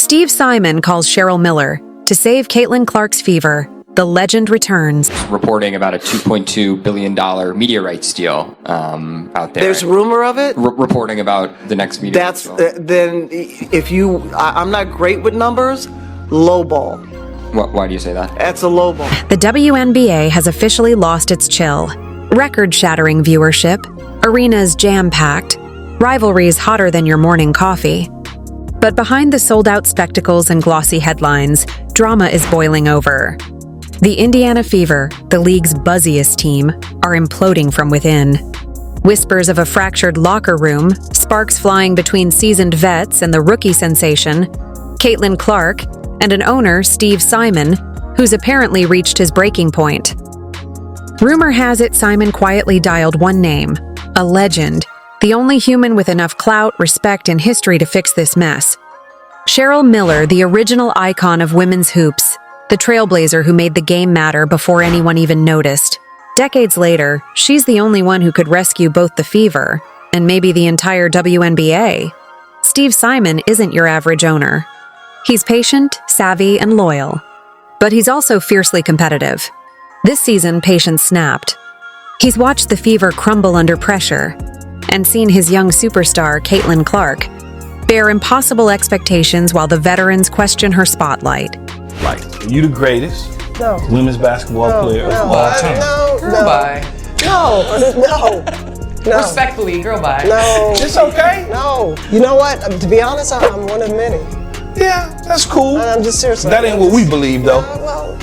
Steve Simon calls Cheryl Miller. To save Caitlin Clark's fever, the legend returns. Reporting about a $2.2 billion media rights deal out there. There's rumor of it? Reporting about the next media rights deal. Then if you, I'm not great with numbers, lowball. Why do you say that? That's a lowball. The WNBA has officially lost its chill. Record-shattering viewership, arenas jam-packed, rivalries hotter than your morning coffee. But behind the sold-out spectacles and glossy headlines, drama is boiling over. The Indiana Fever, the league's buzziest team, are imploding from within. Whispers of a fractured locker room, sparks flying between seasoned vets and the rookie sensation, Caitlin Clark, and an owner, Steve Simon, who's apparently reached his breaking point. Rumor has it Simon quietly dialed one name, a legend, the only human with enough clout, respect, and history to fix this mess. Cheryl Miller, the original icon of women's hoops, the trailblazer who made the game matter before anyone even noticed. Decades later, she's the only one who could rescue both the Fever and maybe the entire WNBA. Steve Simon isn't your average owner. He's patient, savvy, and loyal. But he's also fiercely competitive. This season, patience snapped. He's watched the Fever crumble under pressure and seen his young superstar, Caitlin Clark, bear impossible expectations while the veterans question her spotlight. Like, you the greatest women's basketball player of all time. Girl, bye. No. Respectfully, girl, bye. No. It's okay. No. You know what? To be honest, I'm one of many. Yeah, that's cool. I'm just serious. That ain't what we believe, though. Well,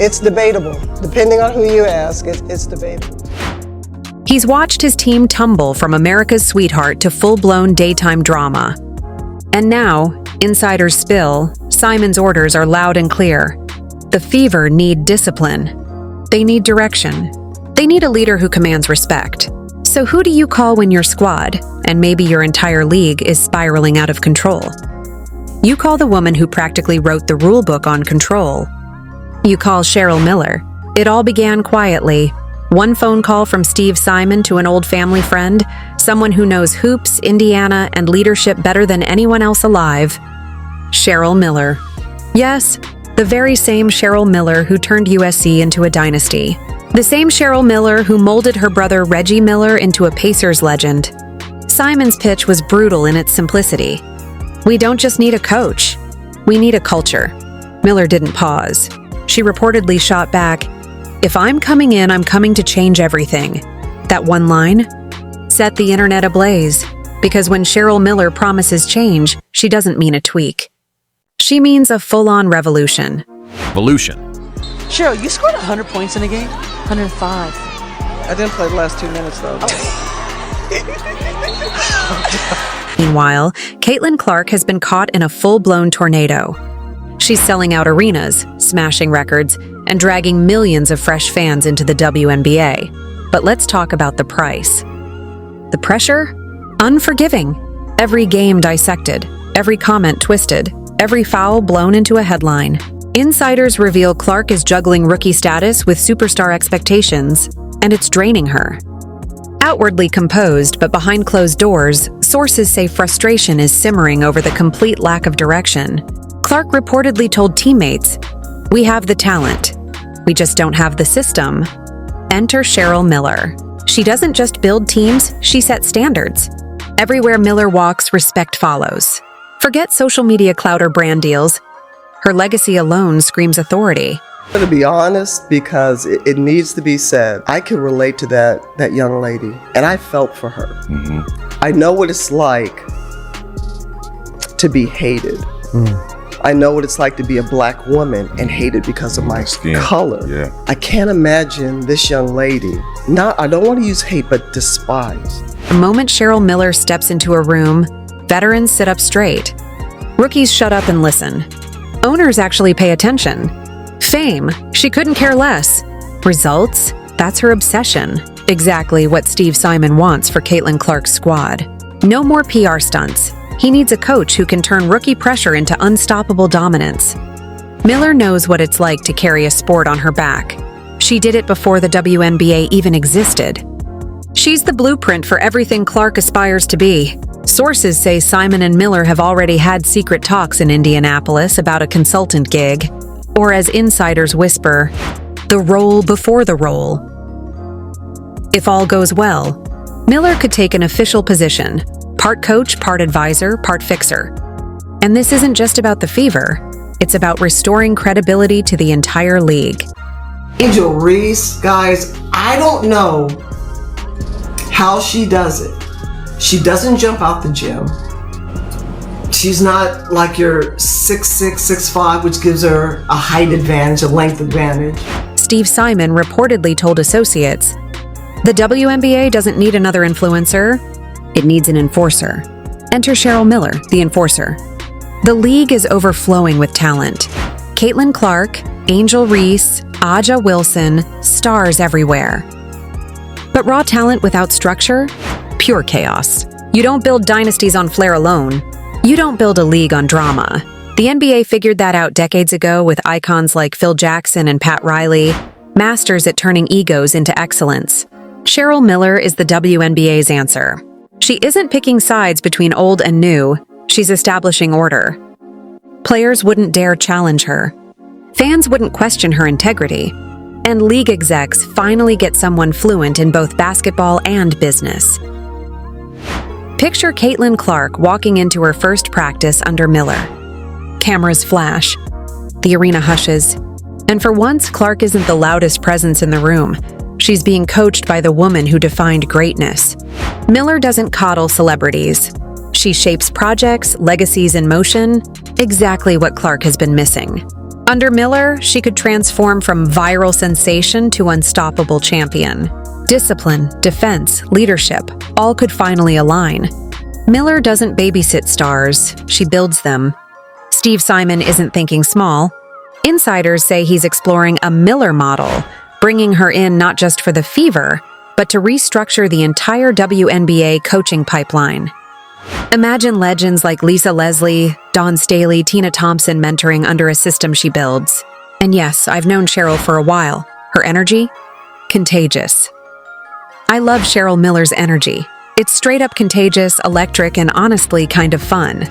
it's debatable. Depending on who you ask, it's debatable. He's watched his team tumble from America's sweetheart to full-blown daytime drama. And now, insiders spill, Simon's orders are loud and clear. The Fever need discipline. They need direction. They need a leader who commands respect. So who do you call when your squad, and maybe your entire league, is spiraling out of control? You call the woman who practically wrote the rulebook on control. You call Cheryl Miller. It all began quietly. One phone call from Steve Simon to an old family friend, someone who knows hoops, Indiana, and leadership better than anyone else alive. Cheryl Miller. Yes, the very same Cheryl Miller who turned USC into a dynasty. The same Cheryl Miller who molded her brother Reggie Miller into a Pacers legend. Simon's pitch was brutal in its simplicity. We don't just need a coach. We need a culture. Miller didn't pause. She reportedly shot back, "If I'm coming in, I'm coming to change everything." That one line set the internet ablaze, because when Cheryl Miller promises change, she doesn't mean a tweak. She means a full-on revolution. Cheryl, you scored 100 points in a game? 105. I didn't play the last 2 minutes, though. Meanwhile, Caitlin Clark has been caught in a full-blown tornado. She's selling out arenas, smashing records, and dragging millions of fresh fans into the WNBA. But let's talk about the price. The pressure? Unforgiving. Every game dissected, every comment twisted, every foul blown into a headline. Insiders reveal Clark is juggling rookie status with superstar expectations, and it's draining her. Outwardly composed, but behind closed doors, sources say frustration is simmering over the complete lack of direction. Clark reportedly told teammates, "We have the talent. We just don't have the system." Enter Cheryl Miller. She doesn't just build teams, she sets standards. Everywhere Miller walks, respect follows. Forget social media clout or brand deals. Her legacy alone screams authority. To be honest, because it needs to be said, I can relate to that young lady, and I felt for her. Mm-hmm. I know what it's like to be hated. I know what it's like to be a black woman and hated because of my color. Yeah. I can't imagine this young lady, I don't want to use hate, but despise. The moment Cheryl Miller steps into a room, veterans sit up straight. Rookies shut up and listen. Owners actually pay attention. Fame, she couldn't care less. Results, that's her obsession. Exactly what Steve Simon wants for Caitlin Clark's squad. No more PR stunts. He needs a coach who can turn rookie pressure into unstoppable dominance. Miller knows what it's like to carry a sport on her back. She did it before the WNBA even existed. She's the blueprint for everything Clark aspires to be. Sources say Simon and Miller have already had secret talks in Indianapolis about a consultant gig, or as insiders whisper, the role before the role. If all goes well, Miller could take an official position, part coach, part advisor, part fixer. And this isn't just about the Fever, it's about restoring credibility to the entire league. Angel Reese, guys, I don't know how she does it. She doesn't jump out the gym. She's not like your 6'6", 6'5", which gives her a height advantage, a length advantage. Steve Simon reportedly told associates, "The WNBA doesn't need another influencer, it needs an enforcer. Enter Cheryl Miller, the enforcer." The league is overflowing with talent. Caitlin Clark, Angel Reese, Aja Wilson, stars everywhere. But raw talent without structure? Pure chaos. You don't build dynasties on flair alone. You don't build a league on drama. The NBA figured that out decades ago with icons like Phil Jackson and Pat Riley, masters at turning egos into excellence. Cheryl Miller is the WNBA's answer. She isn't picking sides between old and new, she's establishing order. Players wouldn't dare challenge her. Fans wouldn't question her integrity. And league execs finally get someone fluent in both basketball and business. Picture Caitlin Clark walking into her first practice under Miller. Cameras flash. The arena hushes. And for once, Clark isn't the loudest presence in the room. She's being coached by the woman who defined greatness. Miller doesn't coddle celebrities. She shapes projects, legacies in motion, exactly what Clark has been missing. Under Miller, she could transform from viral sensation to unstoppable champion. Discipline, defense, leadership, all could finally align. Miller doesn't babysit stars, she builds them. Steve Simon isn't thinking small. Insiders say he's exploring a Miller model, bringing her in not just for the Fever, but to restructure the entire WNBA coaching pipeline. Imagine legends like Lisa Leslie, Dawn Staley, Tina Thompson mentoring under a system she builds. And yes, I've known Cheryl for a while. Her energy? Contagious. I love Cheryl Miller's energy. It's straight up contagious, electric, and honestly kind of fun.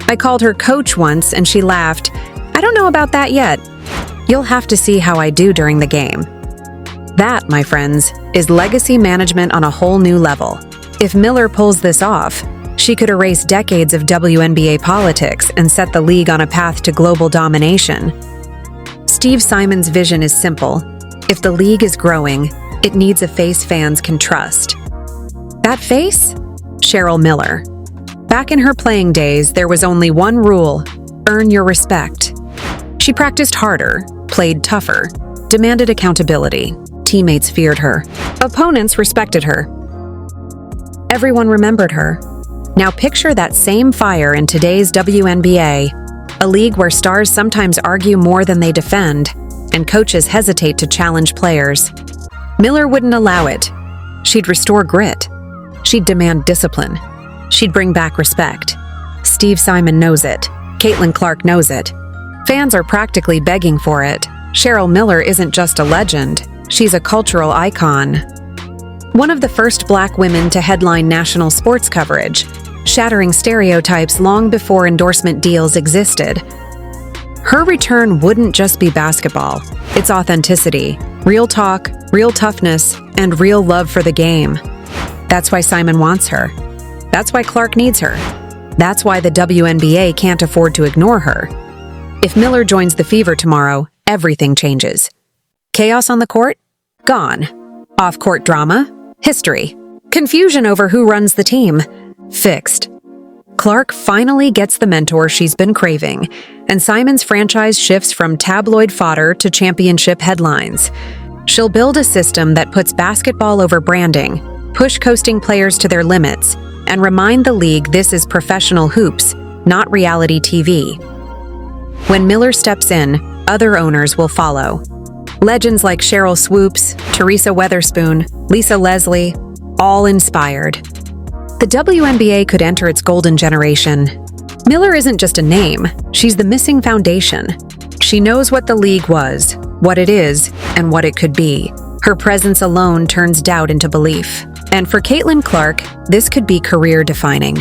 I called her coach once and she laughed, "I don't know about that yet. You'll have to see how I do during the game." That, my friends, is legacy management on a whole new level. If Miller pulls this off, she could erase decades of WNBA politics and set the league on a path to global domination. Steve Simon's vision is simple. If the league is growing, it needs a face fans can trust. That face? Cheryl Miller. Back in her playing days, there was only one rule: earn your respect. She practiced harder, played tougher, demanded accountability. Teammates feared her. Opponents respected her. Everyone remembered her. Now picture that same fire in today's WNBA, a league where stars sometimes argue more than they defend, and coaches hesitate to challenge players. Miller wouldn't allow it. She'd restore grit. She'd demand discipline. She'd bring back respect. Steve Simon knows it. Caitlin Clark knows it. Fans are practically begging for it. Cheryl Miller isn't just a legend. She's a cultural icon. One of the first Black women to headline national sports coverage, shattering stereotypes long before endorsement deals existed. Her return wouldn't just be basketball. It's authenticity, real talk, real toughness, and real love for the game. That's why Simon wants her. That's why Clark needs her. That's why the WNBA can't afford to ignore her. If Miller joins the Fever tomorrow, everything changes. Chaos on the court? Gone. Off-court drama? History. Confusion over who runs the team? Fixed. Clark finally gets the mentor she's been craving, and Simon's franchise shifts from tabloid fodder to championship headlines. She'll build a system that puts basketball over branding, push coasting players to their limits, and remind the league this is professional hoops, not reality TV. When Miller steps in, other owners will follow. Legends like Cheryl Swoops, Teresa Weatherspoon, Lisa Leslie, all inspired. The WNBA could enter its golden generation. Miller isn't just a name, she's the missing foundation. She knows what the league was, what it is, and what it could be. Her presence alone turns doubt into belief. And for Caitlin Clark, this could be career defining.